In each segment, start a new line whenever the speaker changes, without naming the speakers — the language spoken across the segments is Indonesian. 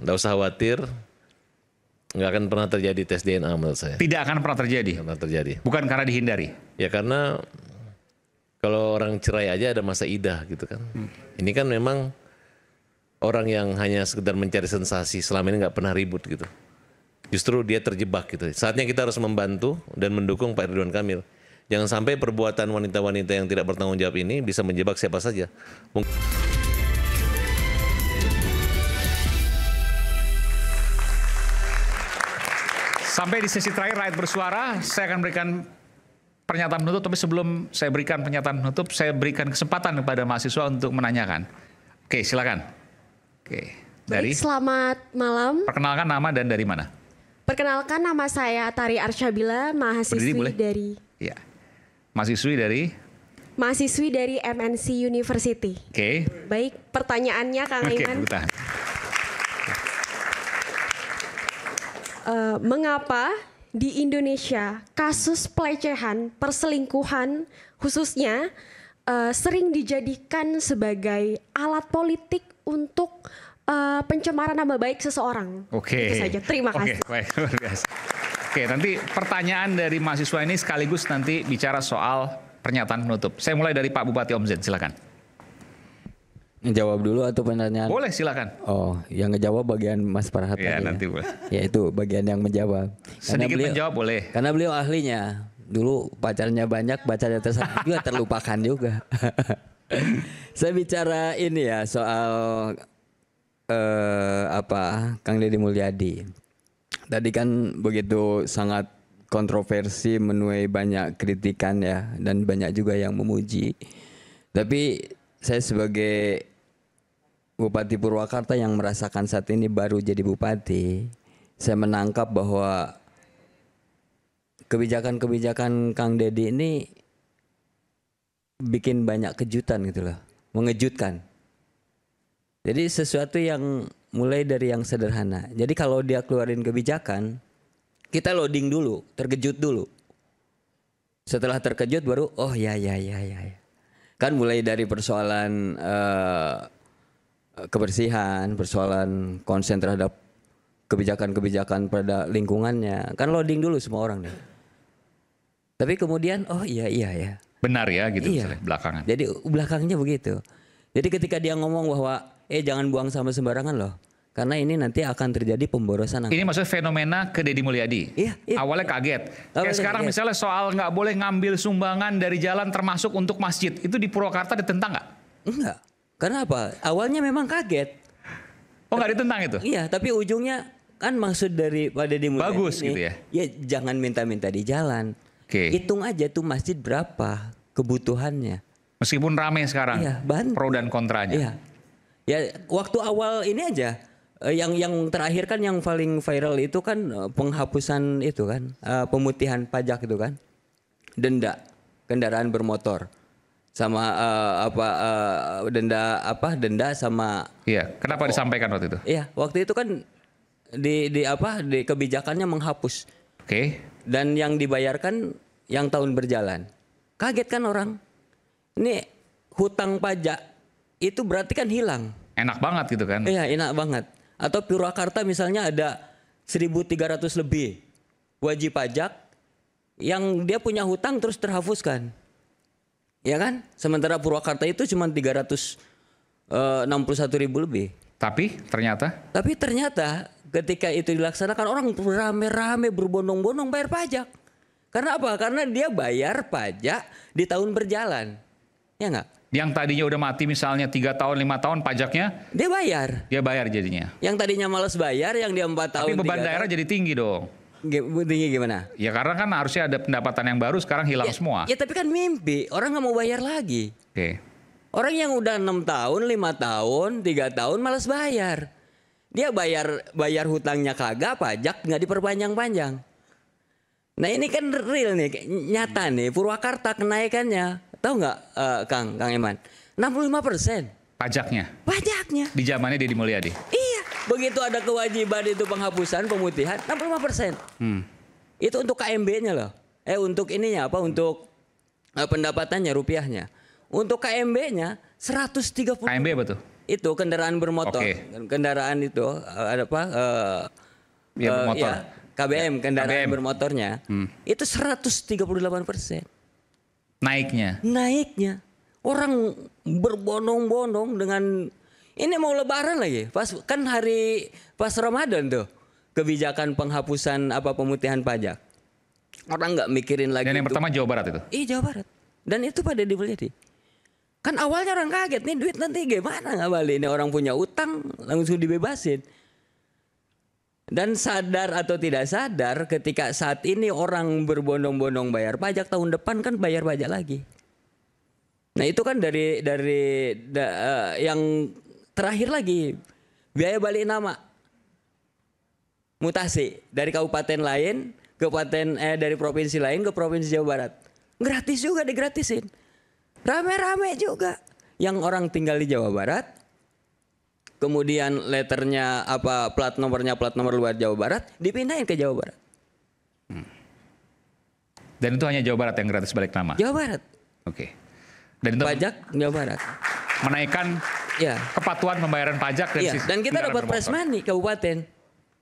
nggak usah khawatir, nggak akan pernah terjadi tes DNA menurut saya.
Tidak akan pernah terjadi.
Nggak pernah terjadi.
Bukan karena dihindari.
Ya karena kalau orang cerai aja ada masa idah gitu kan. Ini kan memang orang yang hanya sekedar mencari sensasi, selama ini nggak pernah ribut gitu. Justru dia terjebak gitu. Saatnya kita harus membantu dan mendukung Pak Ridwan Kamil. Jangan sampai perbuatan wanita-wanita yang tidak bertanggung jawab ini bisa menjebak siapa saja.
Sampai di sesi terakhir Rakyat Bersuara, saya akan berikan pernyataan penutup, tapi sebelum saya berikan pernyataan penutup, saya berikan kesempatan kepada mahasiswa untuk menanyakan. Oke, silakan. Oke, dari.
Baik, selamat malam.
Perkenalkan nama dan dari mana?
Perkenalkan, nama saya Tari Arsyabila, mahasiswi dari.
Iya. Mahasiswi dari.
Mahasiswi dari MNC University.
Oke.
Baik, pertanyaannya Kang Iman.
Bertahan.
Mengapa di Indonesia kasus pelecehan, perselingkuhan khususnya sering dijadikan sebagai alat politik untuk pencemaran nama baik seseorang?
Oke.
Itu saja. Terima kasih.
Oke, baik, luar biasa. Oke, nanti pertanyaan dari mahasiswa ini sekaligus nanti bicara soal pernyataan penutup. Saya mulai dari Pak Bupati Om Z, silakan.
Ngejawab dulu atau pertanyaan?
Boleh, silakan.
Oh, yang ngejawab bagian Mas Farhat
Ya,
tadi
nanti boleh.
Ya itu bagian yang menjawab.
Sedikit menjawab boleh.
Karena beliau ahlinya. Dulu pacarnya banyak, pacarnya tersayang juga terlupakan juga. Saya bicara ini ya soal Kang Deddy Mulyadi. Tadi kan begitu sangat kontroversi, menuai banyak kritikan ya, dan banyak juga yang memuji. Tapi saya sebagai Bupati Purwakarta yang merasakan saat ini baru jadi bupati, saya menangkap bahwa kebijakan-kebijakan Kang Deddy ini bikin banyak kejutan gitu loh, mengejutkan. Jadi sesuatu yang mulai dari yang sederhana. Jadi kalau dia keluarin kebijakan, kita loading dulu, terkejut dulu. Setelah terkejut baru, oh ya. Kan mulai dari persoalan kebersihan, persoalan konsen terhadap kebijakan-kebijakan pada lingkungannya. Kan loading dulu semua orang nih. Tapi kemudian, oh iya ya.
Benar ya gitu
Iya.
Belakangan.
Jadi belakangnya begitu. Jadi ketika dia ngomong bahwa jangan buang sampah sembarangan loh. Karena ini nanti akan terjadi pemborosan.
Ini maksudnya fenomena ke Deddy Mulyadi.
Iya.
Awalnya kaget. Kayak
Awalnya
sekarang
kaget.
misalnya soal nggak boleh ngambil sumbangan dari jalan termasuk untuk masjid. Itu di Purwakarta ditentang nggak?
Enggak. Karena apa? Awalnya memang kaget.
Oh, nggak ditentang itu?
Iya, tapi ujungnya kan maksud dari Pak Deddy Mulyadi
Bagus
ini,
gitu ya?
Ya jangan minta-minta di jalan.
Oke.
Hitung aja tuh masjid berapa kebutuhannya.
Meskipun rame sekarang.
Iya, bantu.
Pro dan kontranya.
Iya. Ya waktu awal ini aja yang terakhir kan yang paling viral itu kan penghapusan itu kan pemutihan pajak itu kan. Denda kendaraan bermotor sama denda sama.
Iya. Kenapa disampaikan waktu itu?
Iya, waktu itu kan di kebijakannya menghapus.
Oke.
Dan yang dibayarkan yang tahun berjalan. Kaget kan orang. Ini hutang pajak itu berarti kan hilang.
Enak banget gitu kan?
Iya, enak banget. Atau Purwakarta misalnya ada 1.300 lebih wajib pajak yang dia punya hutang terus terhapuskan. Ya kan? Sementara Purwakarta itu cuma 361.000 lebih.
Tapi
ternyata ketika itu dilaksanakan orang rame-rame berbondong-bondong bayar pajak. Karena apa? Karena dia bayar pajak di tahun berjalan. Ya enggak?
yang tadinya udah mati misalnya 3 tahun, 5 tahun pajaknya,
Dia bayar
jadinya.
Yang tadinya malas bayar, yang dia 4 tahun.
Tapi beban daerah jadi tinggi dong.
Tinggi gimana?
Ya karena kan harusnya ada pendapatan yang baru, sekarang hilang semua.
Ya tapi kan mimpi, orang nggak mau bayar lagi.
Oke.
Orang yang udah 6 tahun, 5 tahun, 3 tahun malas bayar. Dia bayar hutangnya kagak, pajak nggak diperpanjang-panjang. Nah ini kan real nih, nyata nih. Purwakarta kenaikannya, tahu nggak Kang Iman? 65%.
Pajaknya
Pajaknya.
di zamannya Deddy Mulyadi.
Iya, begitu ada kewajiban itu penghapusan, pemutihan, 65%. Itu untuk KMB-nya loh. Untuk ininya apa? Untuk pendapatannya, rupiahnya. Untuk KMB-nya 130.
KMB apa tuh?
itu kendaraan bermotor, kendaraan itu ada apa?
Bermotor.
Ya, KBM, kendaraan bermotornya itu 138%. Naiknya. Orang berbondong-bondong dengan ini mau Lebaran lagi. Pas Ramadan tuh kebijakan penghapusan pemutihan pajak. Orang nggak mikirin lagi.
Dan yang pertama Jawa Barat itu.
Iya Jawa Barat. Dan itu pada Mulyadi. Kan awalnya orang kaget nih duit nanti gimana nggak balik. Ini orang punya utang langsung dibebasin. Dan sadar atau tidak sadar ketika saat ini orang berbondong-bondong bayar pajak, tahun depan kan bayar pajak lagi. Nah itu kan dari yang terakhir lagi biaya balik nama mutasi dari kabupaten lain dari provinsi lain ke provinsi Jawa Barat gratis juga digratisin, rame-rame juga yang orang tinggal di Jawa Barat, kemudian letternya plat nomor luar Jawa Barat dipindahin ke Jawa Barat.
Dan itu hanya Jawa Barat yang gratis balik nama.
Jawa Barat.
Oke. Dan itu
pajak Jawa Barat.
Menaikkan kepatuhan pembayaran pajak
dan kita dapat press money kabupaten.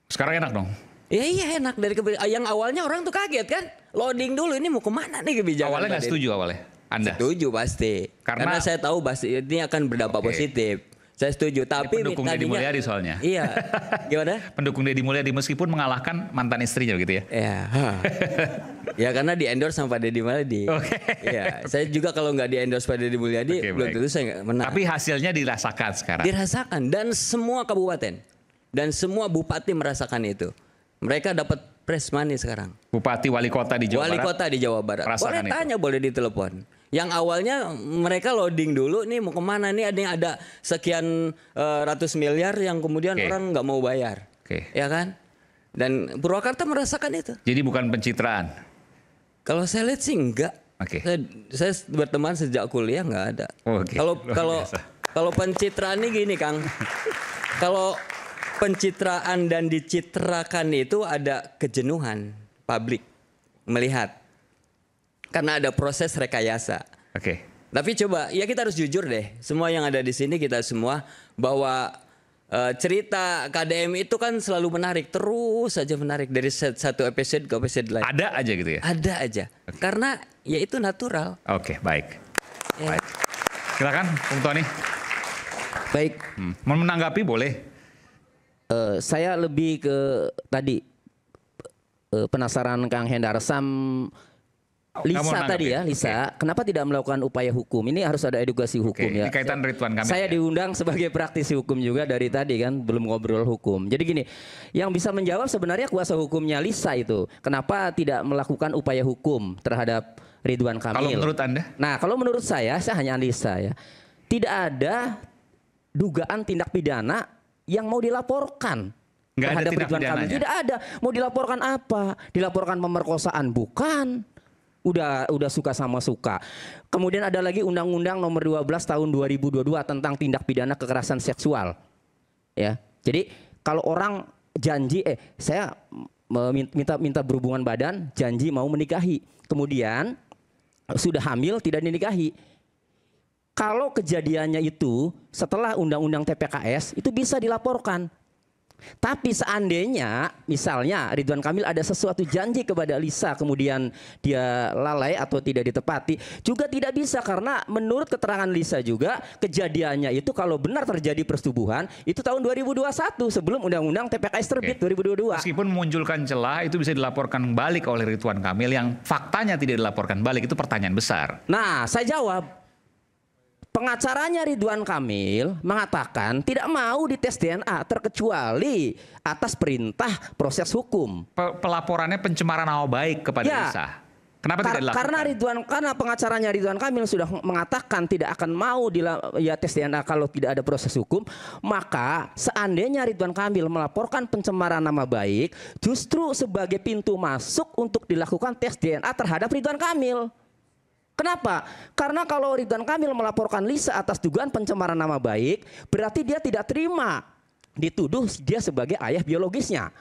Sekarang enak dong.
Iya enak dari yang awalnya orang tuh kaget kan, loading dulu ini mau kemana nih kebijakan.
Awalnya nggak setuju Anda?
Setuju pasti. Karena saya tahu pasti ini akan berdampak positif. Saya setuju, tapi
pendukung Deddy Mulyadi soalnya.
Iya. Gimana?
Pendukung Deddy Mulyadi meskipun mengalahkan mantan istrinya gitu ya.
Iya. Ya karena di endorse sama Pak Deddy Mulyadi. Iya. Saya juga kalau nggak di endorse Pak Deddy Mulyadi belum tentu saya nggak menang.
Tapi hasilnya dirasakan sekarang.
Dirasakan dan semua kabupaten dan semua bupati merasakan itu. Mereka dapat press money sekarang.
Bupati wali kota di Jawa Barat.
Wali kota di Jawa Barat. Boleh tanya, boleh ditelepon. Yang awalnya mereka loading dulu nih mau kemana nih, ada sekian ratus miliar yang kemudian orang nggak mau bayar, ya kan? Dan Purwakarta merasakan itu.
Jadi bukan pencitraan.
Kalau saya lihat sih enggak. Saya berteman sejak kuliah nggak ada. Kalau pencitraan ini gini Kang, kalau pencitraan dan dicitrakan itu ada kejenuhan publik melihat. Karena ada proses rekayasa. Tapi coba, ya kita harus jujur deh. Semua yang ada di sini kita semua bahwa cerita KDM itu kan selalu menarik, terus saja menarik dari satu episode ke episode lain.
Ada aja gitu ya?
Ada aja. Karena ya itu natural.
Baik. Baik. Silakan, Bung Tony.
Baik.
Mau menanggapi boleh.
Saya lebih ke tadi penasaran Kang Hendar Sam. Lisa tadi ya, Lisa, kenapa tidak melakukan upaya hukum? Ini harus ada edukasi hukum ya.
Ini kaitan Ridwan Kamil.
Saya diundang sebagai praktisi hukum juga dari tadi kan, belum ngobrol hukum. Jadi gini, yang bisa menjawab sebenarnya kuasa hukumnya Lisa itu. Kenapa tidak melakukan upaya hukum terhadap Ridwan Kamil?
Kalau menurut Anda?
Nah, kalau menurut saya hanya analisa ya. Tidak ada dugaan tindak pidana yang mau dilaporkan. Terhadap Ridwan Kamil. Tidak ada. Mau dilaporkan apa? Dilaporkan pemerkosaan bukan. Udah suka sama suka. Kemudian ada lagi Undang-Undang Nomor 12 Tahun 2022 tentang tindak pidana kekerasan seksual. Ya. Jadi kalau orang janji saya minta berhubungan badan, janji mau menikahi. Kemudian sudah hamil tidak dinikahi. Kalau kejadiannya itu setelah Undang-Undang TPKS itu bisa dilaporkan. Tapi seandainya misalnya Ridwan Kamil ada sesuatu janji kepada Lisa kemudian dia lalai atau tidak ditepati juga tidak bisa, karena menurut keterangan Lisa juga kejadiannya itu kalau benar terjadi persetubuhan itu tahun 2021 sebelum Undang-Undang TPKS terbit 2022.
Meskipun memunculkan celah itu bisa dilaporkan balik oleh Ridwan Kamil yang faktanya tidak dilaporkan balik, itu pertanyaan besar.
Nah saya jawab. Pengacaranya Ridwan Kamil mengatakan tidak mau dites DNA terkecuali atas perintah proses hukum.
Pelaporannya pencemaran nama baik kepada Lisa. Kenapa tidak dilakukan?
Karena pengacaranya Ridwan Kamil sudah mengatakan tidak akan mau tes DNA kalau tidak ada proses hukum, maka seandainya Ridwan Kamil melaporkan pencemaran nama baik justru sebagai pintu masuk untuk dilakukan tes DNA terhadap Ridwan Kamil. Kenapa? Karena kalau Ridwan Kamil melaporkan Lisa atas dugaan pencemaran nama baik, berarti dia tidak terima dituduh dia sebagai ayah biologisnya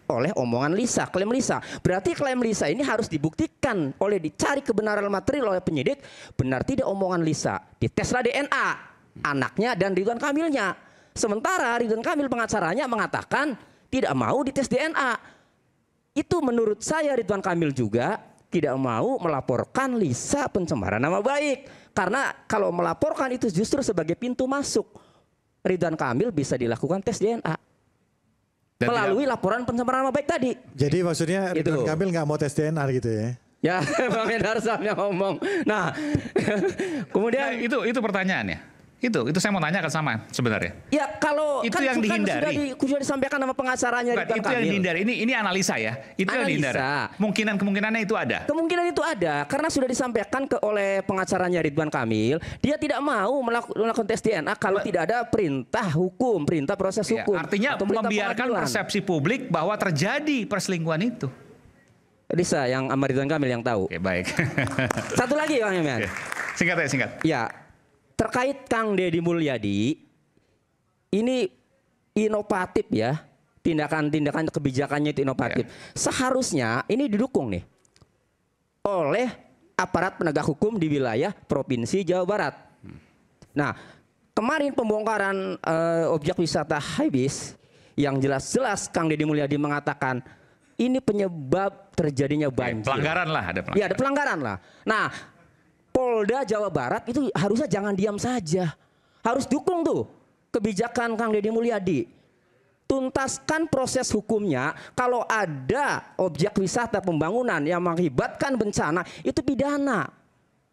oleh omongan Lisa, klaim Lisa. Berarti klaim Lisa ini harus dibuktikan oleh dicari kebenaran material oleh penyidik, benar tidak omongan Lisa. Diteslah DNA. anaknya dan Ridwan Kamilnya. Sementara Ridwan Kamil pengacaranya mengatakan tidak mau dites DNA. Itu menurut saya Ridwan Kamil juga tidak mau melaporkan Lisa pencemaran nama baik. Karena kalau melaporkan itu justru sebagai pintu masuk. Ridwan Kamil bisa dilakukan tes DNA. Dan melalui laporan pencemaran nama baik tadi.
Jadi maksudnya Ridwan Kamil nggak mau tes DNA gitu ya?
Ya, Bang Hendarsam yang ngomong. Nah, kemudian
itu pertanyaannya. Itu saya mau tanya ke sama sebenarnya.
Ya kalau
itu
kan
yang dihindari.
Sudah disampaikan sama pengacaranya Ridwan Kamil.
Itu yang dihindari. Ini analisa ya. Itu yang dihindari. Kemungkinannya itu ada.
Kemungkinan itu ada karena sudah disampaikan oleh pengacaranya Ridwan Kamil, dia tidak mau melakukan tes DNA kalau tidak ada perintah hukum, perintah proses hukum.
Artinya membiarkan persepsi publik bahwa terjadi perselingkuhan itu.
Lisa yang sama Ridwan Kamil yang tahu.
Oke, baik.
Satu lagi Bang Yaman.
Singkat.
Ya. Terkait Kang Deddy Mulyadi, ini inovatif ya, tindakan kebijakannya itu inovatif. Seharusnya ini didukung nih oleh aparat penegak hukum di wilayah Provinsi Jawa Barat. Nah, kemarin pembongkaran objek wisata Haibis yang jelas-jelas Kang Deddy Mulyadi mengatakan ini penyebab terjadinya banjir.
Pelanggaran lah, ada pelanggaran.
Iya, ada pelanggaran lah. Nah, Polda Jawa Barat itu harusnya jangan diam saja. Harus dukung tuh kebijakan Kang Deddy Mulyadi. Tuntaskan proses hukumnya. Kalau ada objek wisata pembangunan yang mengakibatkan bencana, itu pidana.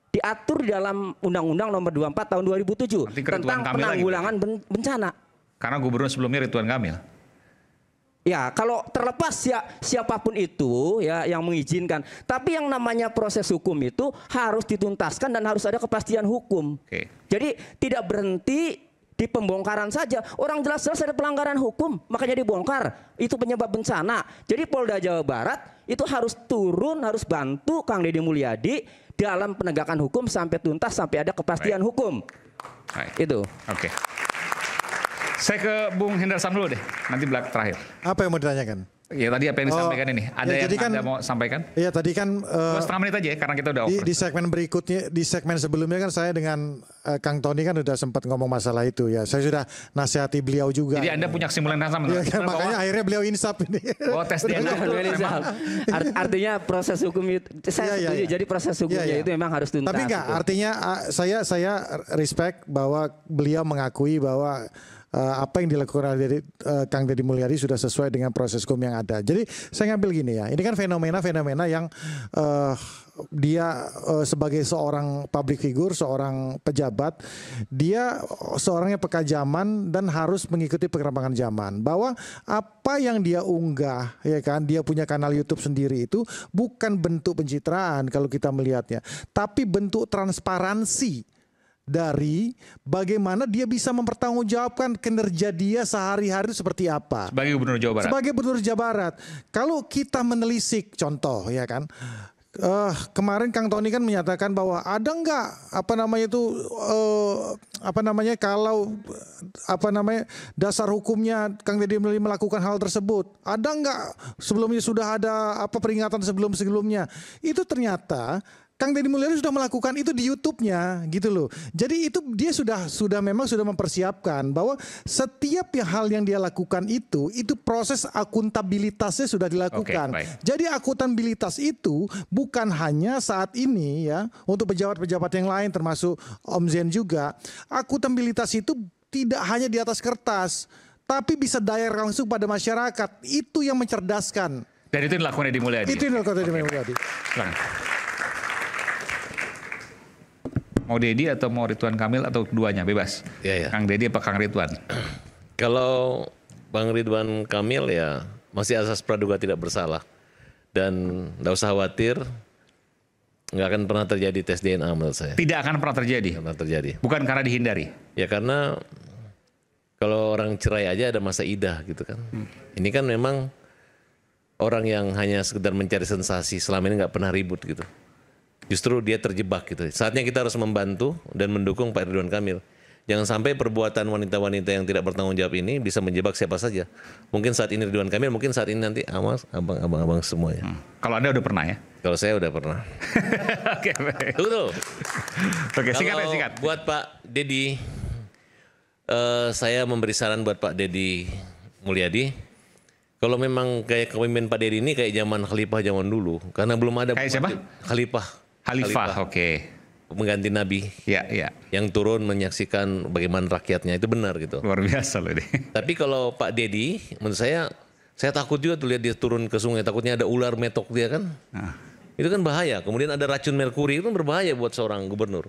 Diatur di dalam Undang-Undang Nomor 24 Tahun 2007 tentang penanggulangan bencana.
Karena gubernur sebelumnya Ridwan Kamil.
Ya, kalau terlepas siapapun itu ya yang mengizinkan, tapi yang namanya proses hukum itu harus dituntaskan dan harus ada kepastian hukum.
Oke.
Jadi tidak berhenti di pembongkaran saja. Orang jelas-jelas ada pelanggaran hukum, makanya dibongkar. Itu penyebab bencana. Jadi Polda Jawa Barat itu harus turun, harus bantu Kang Deddy Mulyadi dalam penegakan hukum sampai tuntas, sampai ada kepastian hukum. Itu.
Oke. Saya ke Bung Hendarsam dulu deh, nanti belakang terakhir.
Apa yang mau ditanyakan?
Ya tadi apa yang disampaikan ini? Ada
ya,
yang Anda mau sampaikan?
Iya tadi kan
2,5 menit aja ya, karena kita udah over.
Di segmen berikutnya, di segmen sebelumnya kan saya dengan Kang Tony kan udah sempat ngomong masalah itu ya. Saya sudah nasihati beliau juga.
Jadi Anda punya kesimpulan yang sama?
Ya, kan, makanya akhirnya beliau insaf ini.
Oh, tes DNA itu memang.
Artinya proses hukum itu, saya setuju. Jadi proses hukumnya itu memang harus tuntas.
Tapi enggak, artinya saya respect bahwa beliau mengakui bahwa apa yang dilakukan oleh Kang Deddy Mulyadi sudah sesuai dengan proses hukum yang ada. Jadi saya ngambil gini ya, ini kan fenomena-fenomena yang dia sebagai seorang public figure, seorang pejabat, dia seorang yang peka zaman dan harus mengikuti perkembangan zaman. Bahwa apa yang dia unggah, ya kan, dia punya kanal YouTube sendiri itu bukan bentuk pencitraan kalau kita melihatnya, tapi bentuk transparansi dari bagaimana dia bisa mempertanggungjawabkan kinerja dia sehari-hari seperti apa.
Sebagai Gubernur Jawa Barat.
Sebagai Gubernur Jawa Barat. Kalau kita menelisik contoh ya kan. Kemarin Kang Tony kan menyatakan bahwa ada nggak kalau dasar hukumnya Kang Deddy Mulyadi melakukan hal tersebut, ada nggak sebelumnya sudah ada peringatan sebelumnya. Itu ternyata Kang Deddy Mulyadi sudah melakukan itu di YouTube-nya gitu loh. Jadi itu dia sudah mempersiapkan bahwa setiap hal yang dia lakukan itu proses akuntabilitasnya sudah dilakukan. Jadi akuntabilitas itu bukan hanya saat ini ya untuk pejabat-pejabat yang lain termasuk Om Zen juga. Akuntabilitas itu tidak hanya di atas kertas, tapi bisa direct langsung pada masyarakat. Itu yang mencerdaskan.
Dan itu dilakukan Deddy Mulyadi.
Itu yang dilakukan Deddy Mulyadi.
Silakan. Mau Deddy atau mau Ridwan Kamil atau keduanya bebas.
Ya.
Kang Deddy apa Kang Ridwan?
Kalau Bang Ridwan Kamil ya masih asas praduga tidak bersalah dan nggak usah khawatir, nggak akan pernah terjadi tes DNA menurut saya.
Tidak akan pernah terjadi.
Nggak pernah terjadi.
Bukan karena dihindari.
Ya karena kalau orang cerai aja ada masa idah gitu kan. Ini kan memang orang yang hanya sekedar mencari sensasi selama ini nggak pernah ribut gitu. Justru dia terjebak gitu. Saatnya kita harus membantu dan mendukung Pak Ridwan Kamil. Jangan sampai perbuatan wanita-wanita yang tidak bertanggung jawab ini bisa menjebak siapa saja. Mungkin saat ini Ridwan Kamil, mungkin saat ini nanti awas abang-abang semuanya.
Kalau Anda udah pernah ya?
Kalau saya udah pernah.
Oke, baik.
Tunggu.
Oke, singkat.
Buat Pak Deddy, saya memberi saran buat Pak Deddy Mulyadi. Kalau memang kayak kepemimpinan Pak Deddy ini kayak zaman Khalifah zaman dulu, karena belum ada
Kayak siapa?
Khalifah,
oke.
pengganti Nabi
Ya, ya.
yang turun menyaksikan bagaimana rakyatnya, itu benar gitu.
Luar biasa loh ini.
Tapi kalau Pak Deddy, menurut saya takut juga tuh lihat dia turun ke sungai, takutnya ada ular metok dia kan.
Nah.
Itu kan bahaya. Kemudian ada racun merkuri, itu kan berbahaya buat seorang gubernur.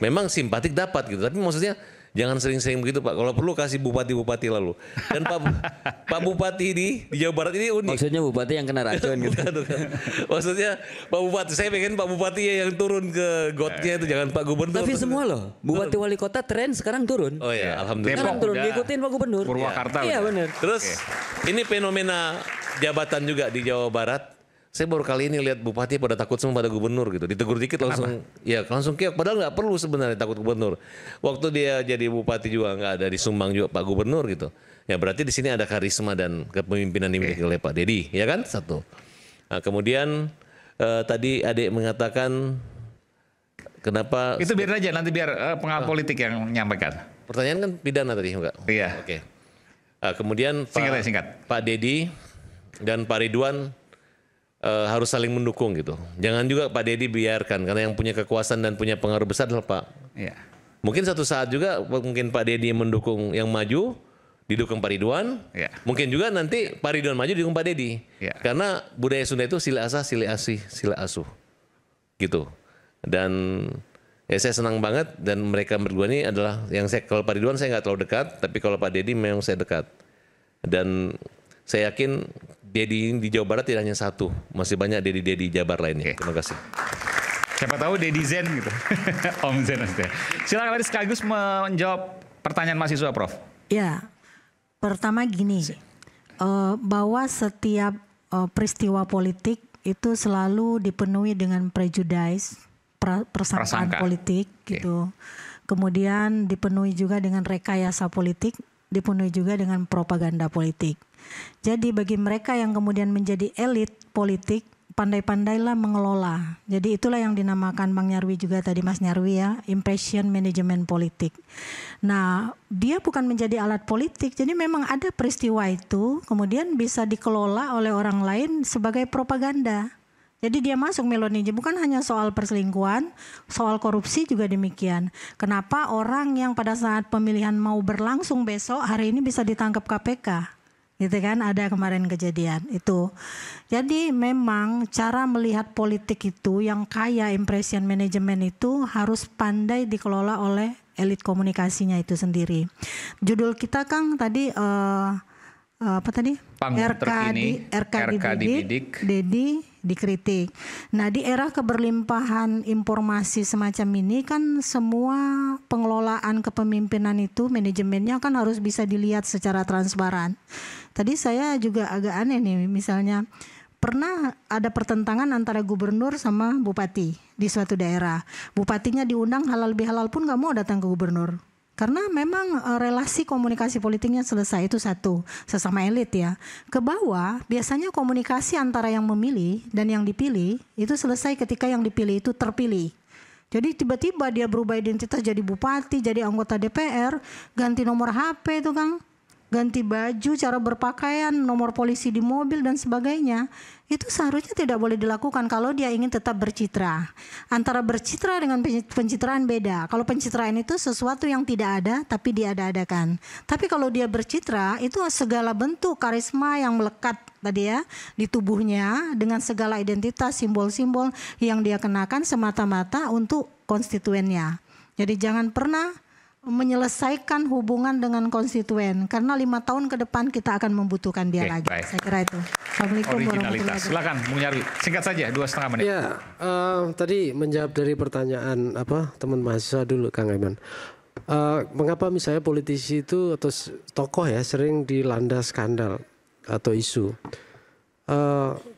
Memang simpatik dapat gitu, tapi maksudnya jangan sering-sering begitu Pak. Kalau perlu kasih bupati-bupati lalu. Dan Pak Bupati di Jawa Barat ini unik.
Maksudnya bupati yang kena racun gitu.
Bukan. Maksudnya Pak Bupati, saya pengen Pak Bupati yang turun ke gotnya itu, jangan Pak Gubernur.
Tapi semua loh, bupati wali kota tren sekarang turun.
Oh ya, alhamdulillah.
Sekarang
Depok
turun,
udah.
diikutin Pak Gubernur.
Purwakarta
Iya
udah.
benar.
Terus ini fenomena jabatan juga di Jawa Barat. Saya baru kali ini lihat bupati pada takut semua pada gubernur gitu. Ditegur dikit langsung keok. Padahal nggak perlu sebenarnya takut gubernur. Waktu dia jadi bupati juga nggak ada disumbang juga Pak Gubernur gitu. Ya berarti di sini ada karisma dan kepemimpinan dimiliki oleh Pak Deddy, ya kan? Satu. Nah, kemudian tadi adik mengatakan kenapa?
Itu biar aja, nanti biar pengawal politik yang menyampaikan.
Pertanyaan kan pidana tadi enggak?
Iya.
Oke. Kemudian
Singkat.
Pak Deddy dan Pak Ridwan harus saling mendukung gitu. Jangan juga Pak Deddy biarkan, karena yang punya kekuasaan dan punya pengaruh besar adalah Pak.
Iya.
Mungkin satu saat juga mungkin Pak Deddy mendukung yang maju, didukung Pak Ridwan.
Iya.
Mungkin juga nanti Pak Ridwan maju didukung Pak Deddy.
Iya.
Karena budaya Sunda itu sila asah, sila asih, sila asuh. Gitu. Dan ya saya senang banget, dan mereka berdua ini adalah yang saya, kalau Pak Ridwan saya nggak terlalu dekat, tapi kalau Pak Deddy memang saya dekat. Dan saya yakin Deddy di Jawa Barat tidak hanya satu, masih banyak Deddy Jabar lainnya.
Oke.
Terima kasih.
Siapa tahu Deddy Zen gitu. Om Zen maksudnya. Silakan tadi sekaligus menjawab pertanyaan mahasiswa, Prof.
Ya, pertama gini, bahwa setiap peristiwa politik itu selalu dipenuhi dengan prejudice, persangkaan
Prasangka.
politik gitu. Kemudian dipenuhi juga dengan rekayasa politik, dipenuhi juga dengan propaganda politik. Jadi bagi mereka yang kemudian menjadi elit politik, pandai-pandailah mengelola. Jadi itulah yang dinamakan Bang Nyarwi juga tadi, Mas Nyarwi ya, impression management politik. Nah, dia bukan menjadi alat politik, jadi memang ada peristiwa itu kemudian bisa dikelola oleh orang lain sebagai propaganda. Jadi dia masuk meloninya, bukan hanya soal perselingkuhan, soal korupsi juga demikian. Kenapa orang yang pada saat pemilihan mau berlangsung besok, hari ini bisa ditangkap KPK? Gitu kan, ada kemarin kejadian itu. Jadi memang cara melihat politik itu yang kaya impression management itu harus pandai dikelola oleh elit komunikasinya itu sendiri. Judul kita Kang tadi apa tadi?
Panggung terkini,
RK
RK dibidik,
Deddy dikritik. Nah, di era keberlimpahan informasi semacam ini kan semua pengelolaan kepemimpinan itu manajemennya kan harus bisa dilihat secara transparan. Tadi saya juga agak aneh nih, misalnya pernah ada pertentangan antara gubernur sama bupati di suatu daerah. Bupatinya diundang halal bihalal pun nggak mau datang ke gubernur. Karena memang relasi komunikasi politiknya selesai, itu satu, sesama elit ya. Ke bawah biasanya komunikasi antara yang memilih dan yang dipilih itu selesai ketika yang dipilih itu terpilih. Jadi tiba-tiba dia berubah identitas jadi bupati, jadi anggota DPR, ganti nomor HP itu Kang, ganti baju, cara berpakaian, nomor polisi di mobil dan sebagainya. Itu seharusnya tidak boleh dilakukan kalau dia ingin tetap bercitra. Antara bercitra dengan pencitraan beda. Kalau pencitraan itu sesuatu yang tidak ada tapi diada-adakan. Tapi kalau dia bercitra itu segala bentuk karisma yang melekat tadi ya di tubuhnya dengan segala identitas, simbol-simbol yang dia kenakan semata-mata untuk konstituennya. Jadi jangan pernah menyelesaikan hubungan dengan konstituen karena 5 tahun ke depan kita akan membutuhkan dia lagi.
Baik.
Saya kira itu. Assalamualaikum warahmatullahi
Originalitas. Silakan Bung Nyarwi. Singkat saja 2,5 menit.
Ya, tadi menjawab dari pertanyaan teman mahasiswa dulu Kang Aiman. Mengapa misalnya politisi itu atau tokoh ya sering dilanda skandal atau isu?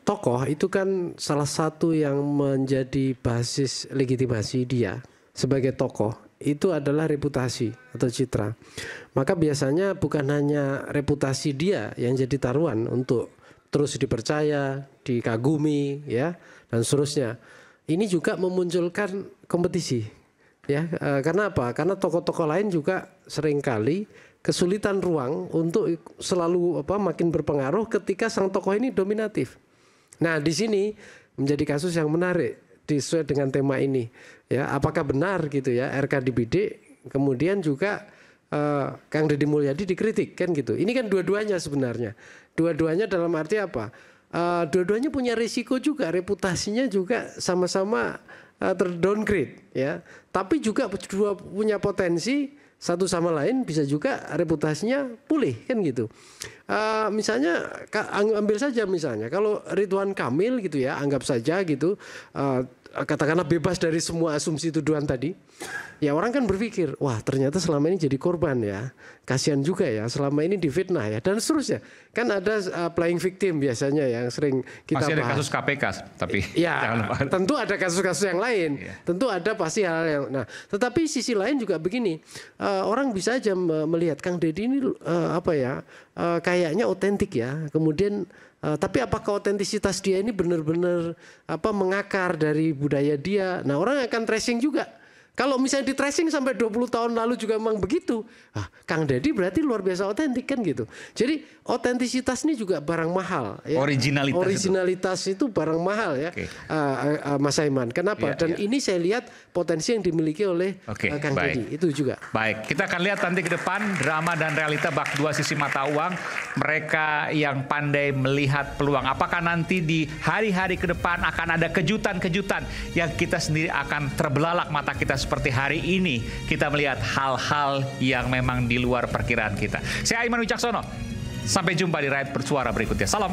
Tokoh itu kan salah satu yang menjadi basis legitimasi dia sebagai tokoh itu adalah reputasi atau citra. Maka biasanya bukan hanya reputasi dia yang jadi taruhan untuk terus dipercaya, dikagumi ya dan seterusnya. Ini juga memunculkan kompetisi Ya, karena apa? Karena tokoh-tokoh lain juga seringkali kesulitan ruang untuk selalu makin berpengaruh ketika sang tokoh ini dominatif. Nah, di sini menjadi kasus yang menarik sesuai dengan tema ini. Ya, apakah benar gitu ya RK dibidik, kemudian juga Kang Deddy Mulyadi dikritik kan gitu. Ini kan dua-duanya sebenarnya. Dua-duanya dalam arti apa? Dua-duanya punya risiko juga, reputasinya juga sama-sama terdowngrade ya. Tapi juga punya potensi satu sama lain bisa juga reputasinya pulih kan gitu. Misalnya ambil saja misalnya kalau Ridwan Kamil gitu ya, anggap saja gitu katakanlah bebas dari semua asumsi tuduhan tadi. Ya orang kan berpikir, wah ternyata selama ini jadi korban ya. Kasihan juga ya, selama ini difitnah ya, dan seterusnya. Kan ada playing victim biasanya yang sering kita bahas.
Masih ada kasus KPK, tapi
ya tentu ada kasus-kasus yang lain. Tentu ada pasti hal yang. Nah, tetapi sisi lain juga begini, orang bisa aja melihat Kang Deddy ini kayaknya otentik ya. Kemudian tapi apakah otentisitas dia ini benar-benar mengakar dari budaya dia? Nah, orang akan tracing juga. Kalau misalnya di tracing sampai 20 tahun lalu juga memang begitu, Kang Deddy berarti luar biasa otentik kan gitu. Jadi otentisitas ini juga barang mahal. Ya. Originalitas itu barang mahal ya, Mas Aiman. Kenapa? Dan ini saya lihat potensi yang dimiliki oleh Kang Deddy itu juga.
Baik, kita akan lihat nanti ke depan drama dan realita bak dua sisi mata uang. Mereka yang pandai melihat peluang. Apakah nanti di hari-hari ke depan akan ada kejutan-kejutan yang kita sendiri akan terbelalak mata kita seperti hari ini kita melihat hal-hal yang memang di luar perkiraan kita. Saya Aiman Wicaksono. Sampai jumpa di Rakyat Bersuara berikutnya. Salam.